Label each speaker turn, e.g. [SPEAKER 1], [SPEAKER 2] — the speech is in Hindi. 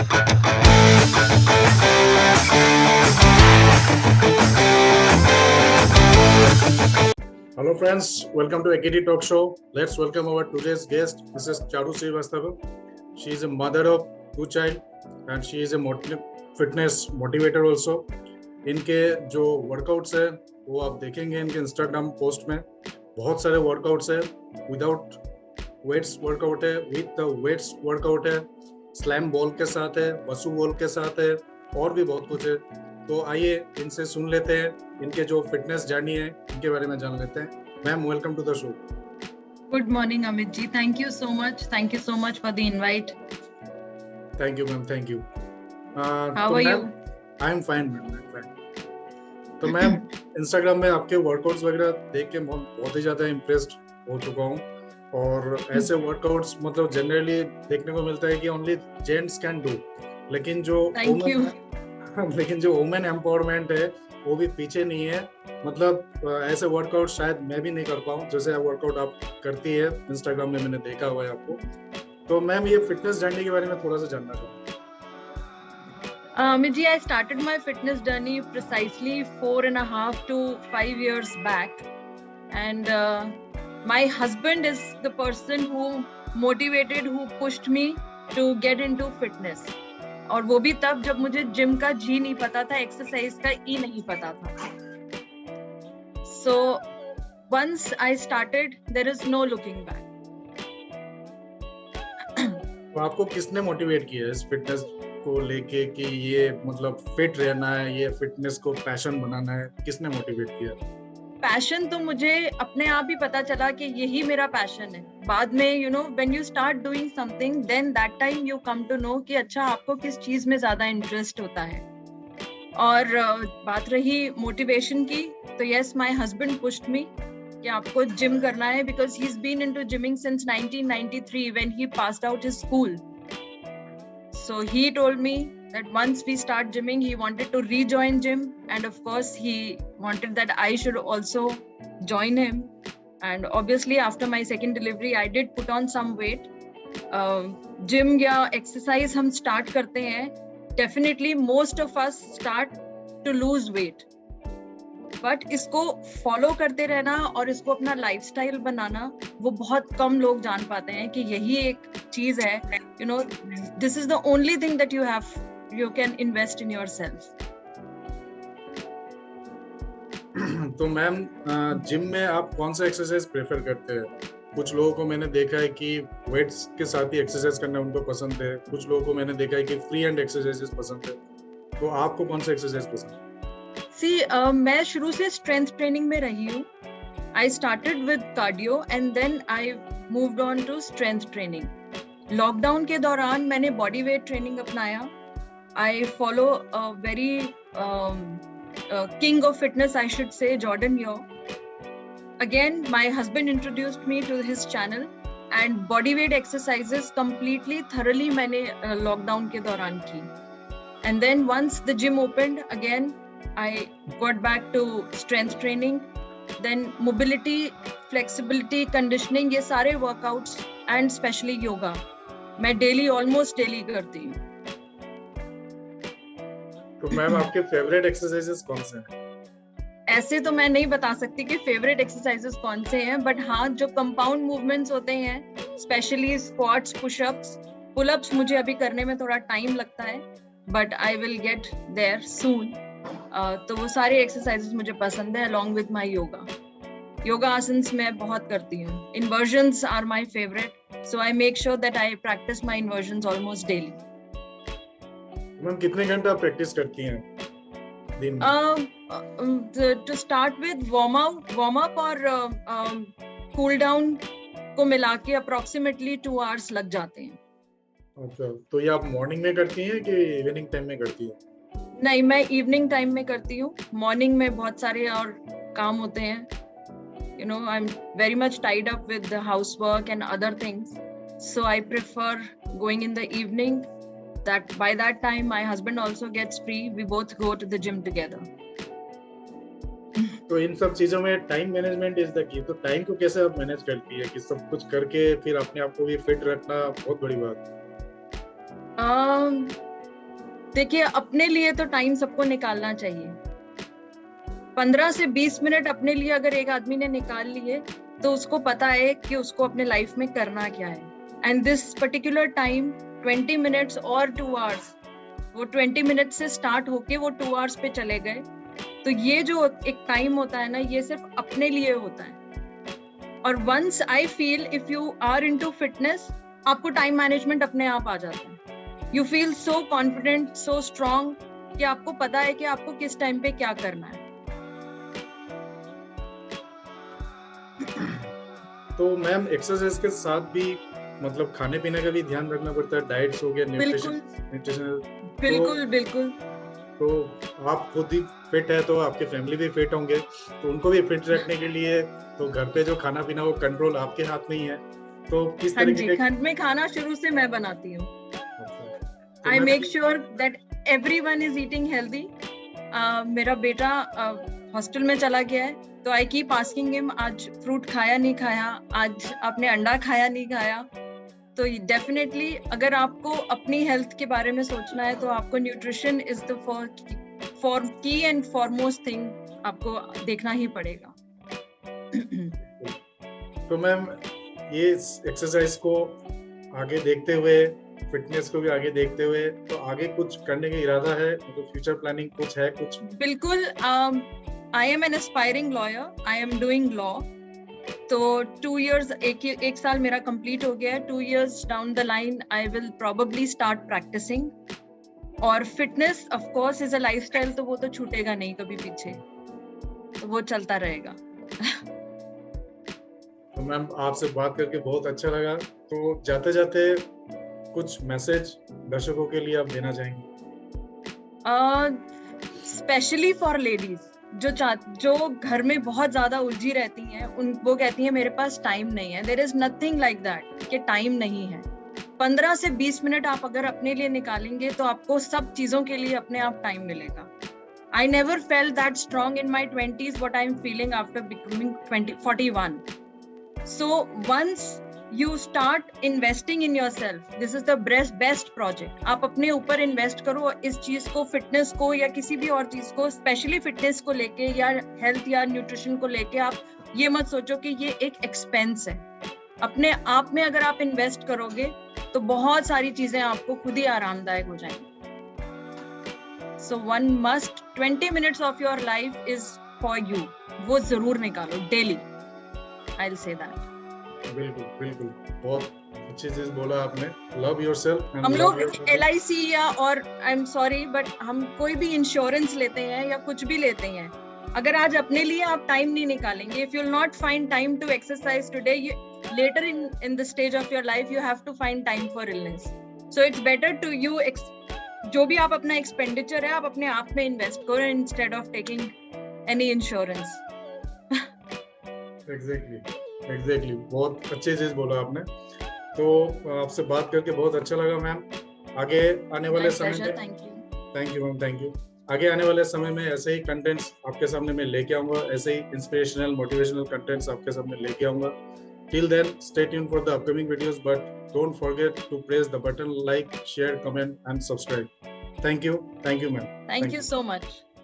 [SPEAKER 1] Hello friends, welcome to AKT Talk Show. Let's welcome our today's guest, Mrs. Charu Srivastava. She is a mother of 2 child and she is a fitness motivator also. इनके जो वर्कआउट्स है वो आप देखेंगे इनके इंस्टाग्राम पोस्ट में. बहुत सारे वर्कआउट्स है. विदाउट वेट्स वर्कआउट है, विद वेट्स वर्कआउट है, स्लैम बॉल के साथ है, वसु बॉल के साथ है, और भी बहुत कुछ है. तो आइए इनसे सुन लेते हैं, इनके जो फिटनेस जर्नी है इनके बारे में जान लेते हैं. Ma'am, welcome to the show.
[SPEAKER 2] Good morning, Amit ji. Thank you so much. Thank you so much for the invite.
[SPEAKER 1] Thank you, ma'am. Thank you.
[SPEAKER 2] How are you?
[SPEAKER 1] I am fine, ma'am. I'm fine. तो मैम, इंस्टाग्राम में आपके वर्कआउट्स वगैरह देख के बहुत ही ज्यादा इम्प्रेस्ड हो चुका हूँ. और ऐसे वर्कआउट्स मतलब जनरली देखने को मिलता है कि ओनली जेंट्स कैन डू, लेकिन जो वुमेन एम्पावरमेंट है वो भी पीछे नहीं है. मतलब ऐसे वर्कआउट शायद मैं भी नहीं कर पाऊँ जैसे वर्कआउट आप करती है. इंस्टाग्राम में मैंने देखा हुआ है आपको. तो मैम, ये फिटनेस जर्नी के बारे में थोड़ा सा जानना चाहूँगा.
[SPEAKER 2] Amit ji, I started my fitness journey precisely 4.5 to 5 years back, and my husband is the person who motivated, who pushed me to get into fitness. और वो भी तब जब मुझे जिम का जी नहीं पता था, एक्सरसाइज का ई नहीं पता था. So once I started, there is no looking back.
[SPEAKER 1] तो आपको किसने मोटिवेट किया इस फिटनेस को लेके कि ये मतलब फिट रहना है, ये फिटनेस को पैशन बनाना है? किसने मोटिवेट किया?
[SPEAKER 2] पैशन तो मुझे अपने आप ही पता चला कि यही मेरा पैशन है. बाद में when you start doing something, then that time you come to know कि अच्छा आपको किस चीज में ज्यादा इंटरेस्ट होता है. और बात रही मोटिवेशन की, तो yes, my husband pushed me कि आपको जिम करना है, because he's been into gymming since 1993 when he passed out his school. So he told me that once we start gymming, he wanted to rejoin gym, and of course he wanted that I should also join him. And obviously after my second delivery I did put on some weight. Gym या exercise हम start करते हैं, definitely most of us start to lose weight, but इसको follow करते रहना और इसको अपना lifestyle बनाना, वो बहुत कम लोग जान पाते हैं कि यही एक चीज है. This is the only thing that you can invest in yourself.
[SPEAKER 1] तो मैम, जिम में आप कौन सा एक्सरसाइज प्रेफर करते हैं? कुछ लोगों को मैंने देखा है कि वेट्स के साथ ही एक्सरसाइज करना उनको पसंद है, कुछ लोगों को मैंने देखा है कि फ्री हैंड एक्सरसाइजेस पसंद है. तो आपको कौन सा एक्सरसाइज पसंद है?
[SPEAKER 2] मैं शुरू से स्ट्रेंथ ट्रेनिंग में रही हूँ. I started with cardio and then I moved on to strength training. Lockdown के दौरान मैंने बॉडी वेट ट्रेनिंग अपनाया. I follow a very king of fitness, I should say, Jordan Yo. Again, my husband introduced me to his channel, and bodyweight exercises completely thoroughly मैंने lockdown के दौरान की. And then once the gym opened again, I got back to strength training, then mobility, flexibility, conditioning, ये सारे workouts and especially yoga मैं almost daily करती हूँ.
[SPEAKER 1] तो मैम, आपके फेवरेट एक्सरसाइजेस कौन से हैं?
[SPEAKER 2] ऐसे तो मैं नहीं बता सकती कि फेवरेट एक्सरसाइजेस कौन से हैं, बट हाँ, जो कंपाउंड मूवमेंट्स होते हैं, स्पेशली स्क्वाट्स, पुशअप्स, पुलअप्स मुझे अभी करने में थोड़ा टाइम लगता है, but I will get there soon. तो वो सारे एक्सरसाइजेस मुझे पसंद है, along with my yoga. Yoga आसन्स मैं बहुत करती हूँ. Inversions are my favourite, so I make sure that I practice my inversions almost daily.
[SPEAKER 1] Ma'am, कितने घंटा प्रैक्टिस करती हैं दिन में?
[SPEAKER 2] To start with, warm up और cool down को मिला के approximately 2 hours लग जाते हैं.
[SPEAKER 1] अच्छा, तो ये आप मॉर्निंग में करती हैं कि इवनिंग टाइम में करती हैं?
[SPEAKER 2] नहीं, मैं इवनिंग टाइम में करती हूँ. मॉर्निंग में बहुत सारे और काम होते हैं. I'm very much tied up with the housework and other things, so I prefer going in the evening. That by that time my husband also gets free, we both go to the gym together.
[SPEAKER 1] तो इन सब चीजों में time management is the key. तो टाइम को कैसे आप मैनेज करती है कि सब कुछ करके फिर अपने आप को भी फिट रखना बहुत बड़ी बात है?
[SPEAKER 2] देखिए, अपने लिए तो टाइम सबको निकालना चाहिए। 15 से 20 मिनट अपने लिए अगर एक आदमी ने निकाल लिए तो उसको पता है कि उसको अपने लाइफ में करना क्या है। And this particular time 20 minutes और 2 आवर्स, वो 20 मिनट से स्टार्ट होके वो 2 आवर्स पे चले गए। तो ये जो एक टाइम होता है ना, ये सिर्फ अपने लिए होता है। और once I feel if you are into fitness, आपको टाइम मैनेजमेंट अपने आप आ जाता है। You feel so confident, so strong कि आपको पता है कि आपको किस टाइम पे क्या करना है।
[SPEAKER 1] तो मैम एक्सरसाइज के साथ भी मतलब खाने पीने का भी ध्यान रखना पड़ता है, डाइट्स हो गया, न्यूट्रिशनल।
[SPEAKER 2] बिल्कुल बिल्कुल।
[SPEAKER 1] तो आप खुद ही फिट है तो आपके फैमिली भी फिट होंगे, तो उनको भी फिट रखने के लिए तो घर पे जो खाना पीना वो कंट्रोल आपके हाथ में ही है। तो किस तरीके के
[SPEAKER 2] घर में खाना शुरू से मैं बनाती हूँ। आई make sure that everyone is eating healthy. मेरा बेटा हॉस्टल में चला गया है, तो आई कीप आस्किंग हिम, आज फ्रूट खाया नहीं खाया, आज आपने अंडा खाया नहीं खाया। तो डेफिनेटली अगर आपको अपनी हेल्थ के बारे में सोचना है तो आपको न्यूट्रिशन इज द फॉर की एंड फॉरमोस्ट थिंग आपको देखना ही पड़ेगा।
[SPEAKER 1] तो मैम ये एक्सरसाइज को आगे देखते हुए, फिटनेस को भी आगे देखते हुए, तो आगे कुछ करने का इरादा है, मतलब फ्यूचर प्लानिंग कुछ है? कुछ
[SPEAKER 2] बिल्कुल। I am an aspiring lawyer, I am doing law. तो 2 years, एक साल मेरा कंप्लीट हो गया है। 2 years down the line I will probably start practising. और fitness of course is a lifestyle, तो वो तो छूटेगा नहीं कभी पीछे, तो वो चलता रहेगा।
[SPEAKER 1] तो मैम आपसे बात करके बहुत अच्छा लगा। तो जाते जाते कुछ मैसेज दर्शकों के लिए आप देना चाहेंगे?
[SPEAKER 2] स्पेशली फॉर लेडीज जो घर में बहुत ज्यादा उलझी रहती हैं, वो कहती हैं मेरे पास टाइम नहीं है। There is nothing like that कि टाइम नहीं है। 15 से 20 मिनट आप अगर अपने लिए निकालेंगे तो आपको सब चीजों के लिए अपने आप टाइम मिलेगा। I never felt that strong in my 20s what I'm feeling after becoming 41. So once you start investing in yourself, this is the best project. आप अपने ऊपर इन्वेस्ट करो इस चीज को, फिटनेस को या किसी भी और चीज को, स्पेशली फिटनेस को लेके या हेल्थ या न्यूट्रिशन को लेके आप ये मत सोचो कि ये एक एक्सपेंस है। अपने आप में अगर आप इन्वेस्ट करोगे तो बहुत सारी चीजें आपको खुद ही आरामदायक हो जाएंगी। So one must 20 minutes of your life is for you. वो जरूर निकालो डेली। I'll say that.
[SPEAKER 1] बिल्कुल बहुत अच्छी चीज बोला आपने। Love yourself.
[SPEAKER 2] हम लोग LIC या और I'm sorry but हम कोई भी इंश्योरेंस लेते हैं या कुछ भी लेते हैं, अगर आज अपने लिए आप टाइम नहीं निकालेंगे, if you'll not find time to exercise today, later in the stage of your life you have to find time for illness. So it's better to you जो भी आप अपना एक्सपेंडिचर है आप अपने आप में इन्वेस्ट करो instead of taking any insurance.
[SPEAKER 1] Exactly बहुत अच्छी चीज बोला आपने। तो आपसे बात करके बहुत अच्छा लगा मैम। आगे आने वाले समय में thank you ma'am, thank you. आगे आने वाले समय में ऐसे ही कंटेंट्स आपके सामने मैं लेके आऊंगा, ऐसे ही इंस्पिरेशनल मोटिवेशनल कंटेंट्स आपके सामने लेके आऊंगा। Till then, stay tuned for the upcoming videos, but don't forget to press the button like, share, comment, and subscribe. Thank you, ma'am.
[SPEAKER 2] Thank you so much.